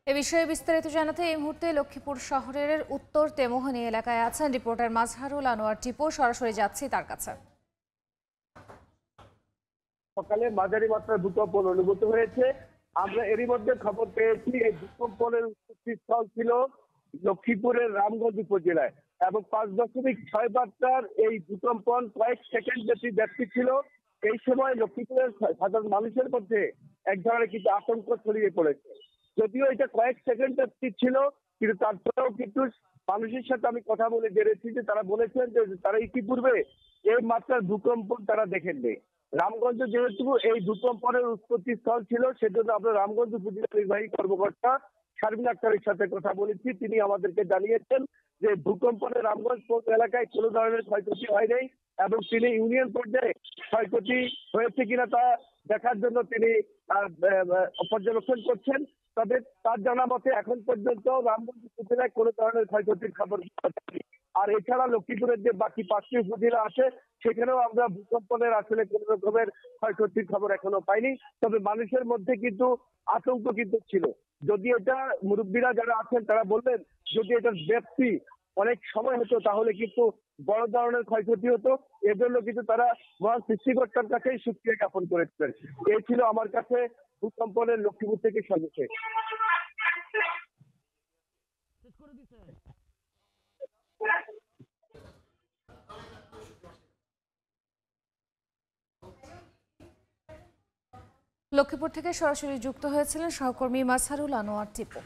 এ বিষয়ে বিস্তারিত জানাতে এই মুহূর্তে লক্ষ্মীপুর শহরের উত্তর তেমোহনী এলাকায় আছেন রিপোর্টার মাজহারুল আনোয়ার টিপু। সরাসরি যাচ্ছি তার কাছে। সকালে মাঝারি মাত্রার ভূকম্পন অনুভূত হয়েছে। আমরা এরই মধ্যে খবর পেয়েছি এই ভূকম্পনের উৎপত্তিস্থল ছিল লক্ষ্মীপুরের রামগঞ্জ উপজেলায় এবং 5.6 মাত্রার এই ভূকম্পন কয়েক সেকেন্ড ব্যাপী ছিল। এই সময় লক্ষ্মীপুরের সাধারণ মানুষের মধ্যে এক ধরনের কিন্তু আতঙ্ক ছড়িয়ে পড়েছে। যদিও এটা কয়েক সেকেন্ড ব্যাপী ছিল, কিন্তু তারপরেও কিন্তু মানুষের সাথে আমি কথা বলে জেনেছি যে তারা বলেছেন যে তারা ইতিপূর্বে এই মাত্রার ভূকম্পন তারা দেখেননি। রামগঞ্জ যেহেতু এই ভূকম্পনের উৎপত্তি স্থল ছিল, সেজন্য আমরা রামগঞ্জ উপজেলা নির্বাহী কর্মকর্তা শারমিন আক্তারের সাথে কথা বলেছি। তিনি আমাদেরকে জানিয়েছেন যে ভূকম্পনে রামগঞ্জ এলাকায় কোনো ধরনের ক্ষয়ক্ষতি হয়নি এবং তিনি ইউনিয়ন পর্যায়ে ক্ষয়ক্ষতি হয়েছে কিনা তা দেখার জন্য তিনি পর্যবেক্ষণ করছেন। তবে তার জানা মতে এখন পর্যন্ত রামগঞ্জ উপজেলায় কোনো ধরনের ক্ষয়ক্ষতির খবর পাইনি। আর এছাড়া লক্ষ্মীপুরের যে বাকি 5টি উপজেলা আছে সেখানেও আমরা ভূকম্পনের আসলে কোনো রকমের ক্ষয়ক্ষতির খবর এখনো পাইনি। তবে মানুষের মধ্যে কিন্তু আতঙ্ক কিন্তু ছিল। যদি এটা মুরব্বীরা যারা আছেন তারা বললেন যদি এটার ব্যাপ্তি অনেক সময় হতো তাহলে কিন্তু বড় ধরনের ক্ষয়ক্ষতি হতো। এজন্য কিন্তু তারা মহান সৃষ্টিকর্তার কাছেই শুকরিয়া জ্ঞাপন করেছিলেন। এই ছিল আমার কাছে ভূকম্পনের লক্ষ্মীপুর থেকে সর্বশেষ। লক্ষ্মীপুর থেকে সরাসরি যুক্ত হয়েছিলেন সহকর্মী মাজহারুল আনোয়ার টিপু।